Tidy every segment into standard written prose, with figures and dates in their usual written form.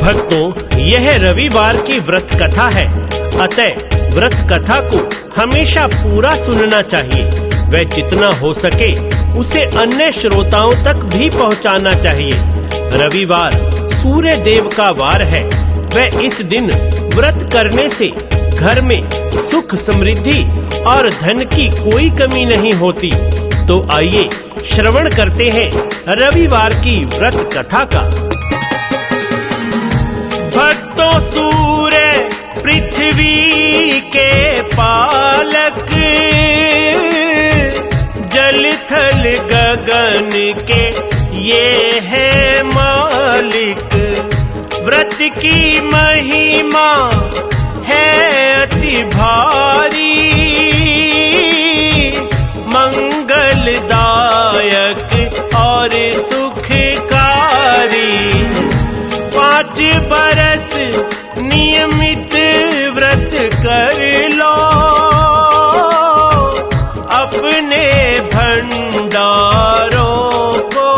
भक्तों, यह रविवार की व्रत कथा है, अतः व्रत कथा को हमेशा पूरा सुनना चाहिए व जितना हो सके उसे अन्य श्रोताओं तक भी पहुंचाना चाहिए। रविवार सूर्य देव का वार है व इस दिन व्रत करने से घर में सुख समृद्धि और धन की कोई कमी नहीं होती। तो आइए श्रवण करते हैं रविवार की व्रत कथा का। भक्तों, सूर्य पृथ्वी के पालक, जल थल गगन के ये है मालिक। व्रत की महिमा है अति भारी, मंगलदायक और सुखकारी। 5 बरस नियमित व्रत कर लो, अपने भंडारों को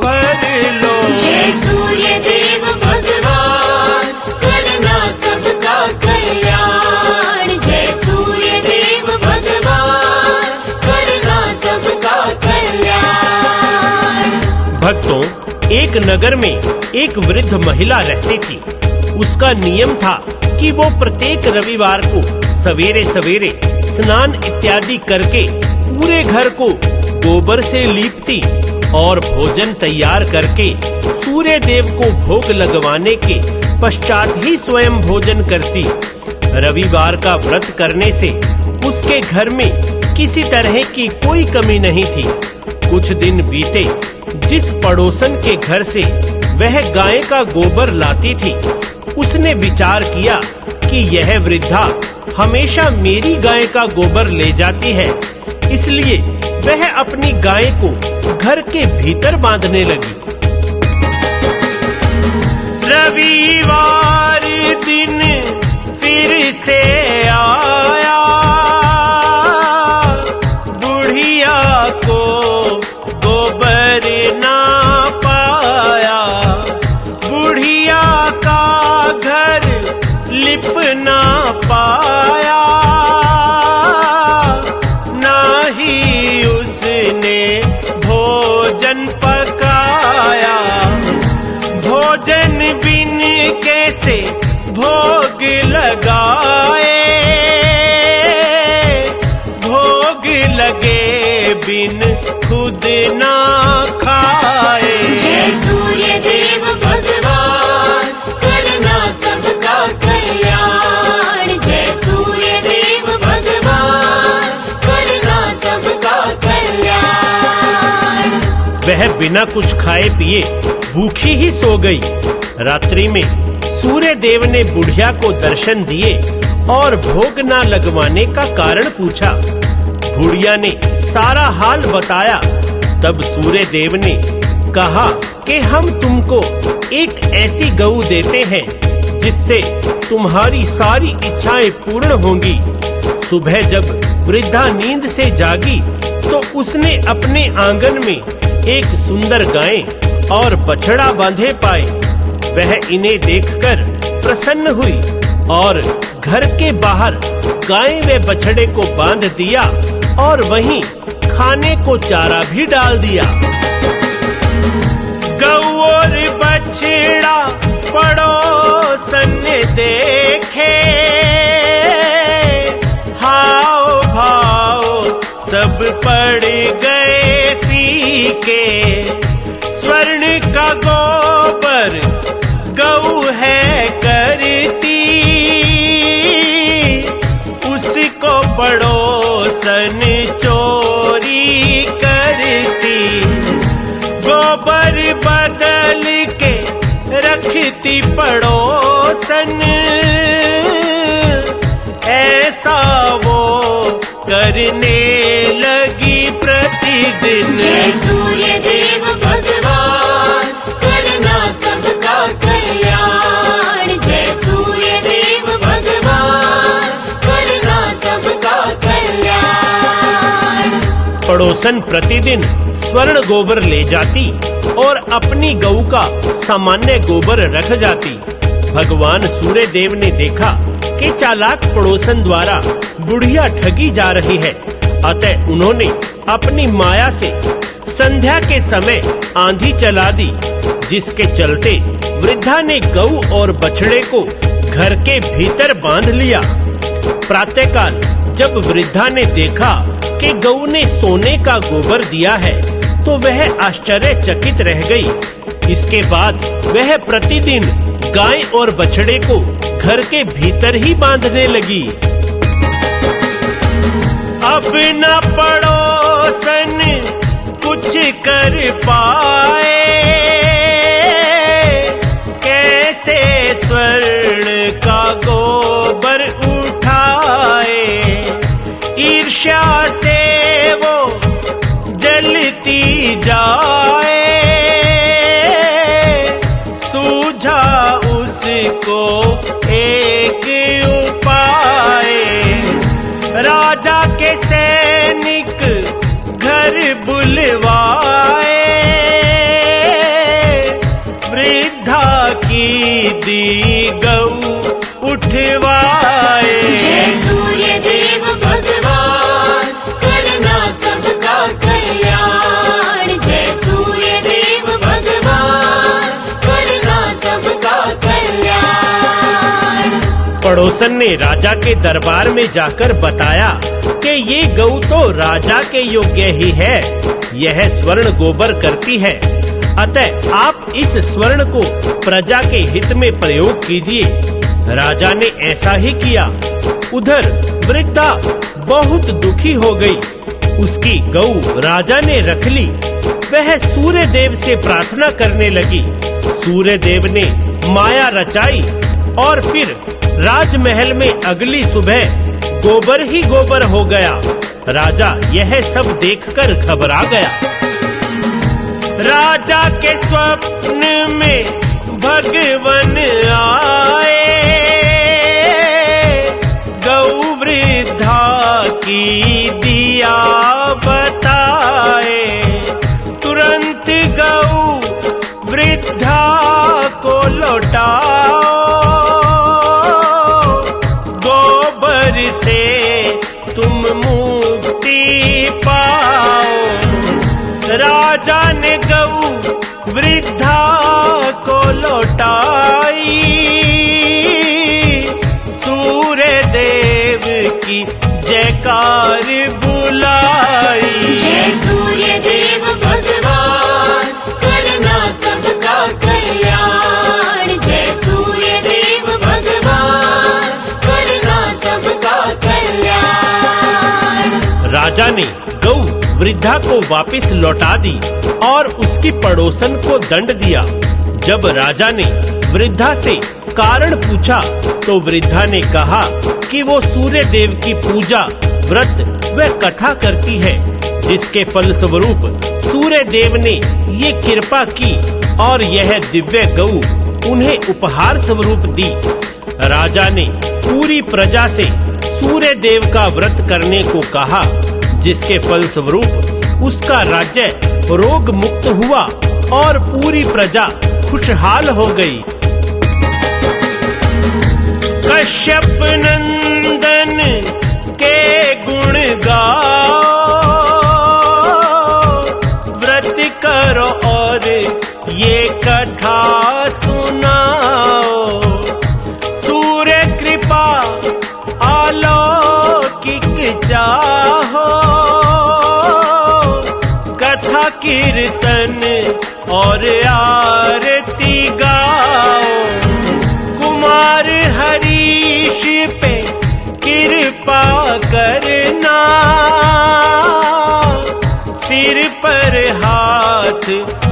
भर लो। जय सूर्य देव भगवान, करना सबका कल्याण। जय सूर्य देव भगवान, करना सबका कल्याण। भक्तों, एक नगर में एक वृद्ध महिला रहती थी। उसका नियम था कि वो प्रत्येक रविवार को सवेरे सवेरे स्नान इत्यादि करके पूरे घर को गोबर से लीपती और भोजन तैयार करके सूर्य देव को भोग लगवाने के पश्चात ही स्वयं भोजन करती। रविवार का व्रत करने से उसके घर में किसी तरह की कोई कमी नहीं थी। कुछ दिन बीते, जिस पड़ोसन के घर से वह गाय का गोबर लाती थी, उसने विचार किया कि यह वृद्धा हमेशा मेरी गाय का गोबर ले जाती है, इसलिए वह अपनी गाय को घर के भीतर बांधने लगी। रविवार दिन फिर से आया, बुढ़िया को गोबर ना पाया। बुढ़िया का घर लिप ना पाया, ना ही उसने भोजन पकाया। भोजन बिन कैसे भोग लगाए, भोग लगे बिन खुद ना खाए। जय सूर्य देव भगवान, करना सबका कल्याण। जय सूर्य देव भगवान, करना सबका कल्याण। वह बिना कुछ खाए पिए भूखी ही सो गई। रात्रि में सूर्य देव ने बुढ़िया को दर्शन दिए और भोग न लगवाने का कारण पूछा। बुढ़िया ने सारा हाल बताया। तब सूर्य देव ने कहा कि हम तुमको एक ऐसी गऊ देते हैं जिससे तुम्हारी सारी इच्छाएं पूर्ण होंगी। सुबह जब वृद्धा नींद से जागी तो उसने अपने आंगन में एक सुंदर गाय और बछड़ा बांधे पाए। वह इन्हें देखकर प्रसन्न हुई और घर के बाहर गाय व बछड़े को बांध दिया और वहीं खाने को चारा भी डाल दिया। गऊ और बछड़ा पड़ोसन देखे, हाव भाव सब पड़ गए फीके। स्वर्ण का गोबर गऊ है करती, उसको पड़ोसन चोरी करती। गोबर बदल के रखती पड़ोसन, ऐसा वो करने लगी प्रतिदिन। जय सूर्य देव भगवान, करना सबका कल्याण। जय सूर्य देव भगवान, करना सबका कल्याण। पड़ोसन प्रतिदिन स्वर्ण गोबर ले जाती और अपनी गऊ का सामान्य गोबर रख जाती। भगवान सूर्य देव ने देखा कि चालाक पड़ोसन द्वारा बुढ़िया ठगी जा रही है, अतः उन्होंने अपनी माया से संध्या के समय आंधी चला दी, जिसके चलते वृद्धा ने गऊ और बछड़े को घर के भीतर बांध लिया। प्रातःकाल जब वृद्धा ने देखा कि गऊ ने सोने का गोबर दिया है, तो वह आश्चर्यचकित रह गई। इसके बाद वह प्रतिदिन गाय और बछड़े को घर के भीतर ही बांधने लगी। अब न पड़ोसन कुछ कर पाए, कैसे स्वर्ण का गोबर उठाए। ईर्ष्या से वो जलती जाए, सूझा उसको एक उपाय। राजा के सैनिक घर बुलवाए, वृद्धा की दी गऊ उठवाए। जय सूर्य देव भगवान, करना सबका कल्याण। जय सूर्य देव भगवान, करना सबका कल्याण। पड़ोसन ने राजा के दरबार में जाकर बताया कि ये गऊ तो राजा के योग्य ही है, यह स्वर्ण गोबर करती है, अतः आप इस स्वर्ण को प्रजा के हित में प्रयोग कीजिए। राजा ने ऐसा ही किया। उधर वृद्धा बहुत दुखी हो गई। उसकी गऊ राजा ने रख ली। वह सूर्य देव से प्रार्थना करने लगी। सूर्य देव ने माया रचाई और फिर राजमहल में अगली सुबह गोबर ही गोबर हो गया। राजा यह सब देखकर घबरा गया। राजा के स्वप्न में भगवान आए, गौ वृद्धा की दिया बताए। तुरंत गौ वृद्धा को लौटाओ, गोबर से तुम मुक्ति पाओ। राजा ने गऊ वृद्धा को लौटाई, सूर्य देव की जयकार बुलाई। जय सूर्य देव भगवान, करना सबका कल्याण। जय सूर्य देव भगवान, करना सबका कल्याण। राजा ने गऊ वृद्धा को वापस लौटा दी और उसकी पड़ोसन को दंड दिया। जब राजा ने वृद्धा से कारण पूछा तो वृद्धा ने कहा कि वो सूर्य देव की पूजा, व्रत व कथा करती है, जिसके फल स्वरूप सूर्य देव ने ये कृपा की और यह दिव्य गऊ उन्हें उपहार स्वरूप दी। राजा ने पूरी प्रजा से सूर्य देव का व्रत करने को कहा, जिसके फल स्वरूप उसका राज्य रोग मुक्त हुआ और पूरी प्रजा खुशहाल हो गई। कश्यप नंदन के गुण गाओ, व्रत करो और ये कथा सुनाओ। सूर्य कृपा अलौकिक चाहो, कथा कीर्तन और आरती गाओ। कुमार हरीश पे कृपा करना, सिर पर हाथ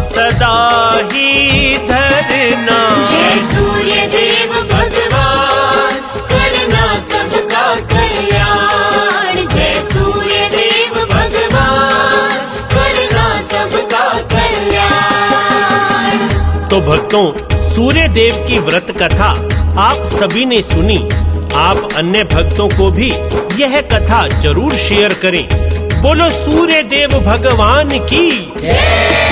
सदा ही धरना। जय सूर्य देव भगवान, करना सबका कल्याण। जय सूर्य देव भगवान, करना सबका कल्याण। तो भक्तों, सूर्य देव की व्रत कथा आप सभी ने सुनी। आप अन्य भक्तों को भी यह कथा जरूर शेयर करें। बोलो सूर्य देव भगवान की जय।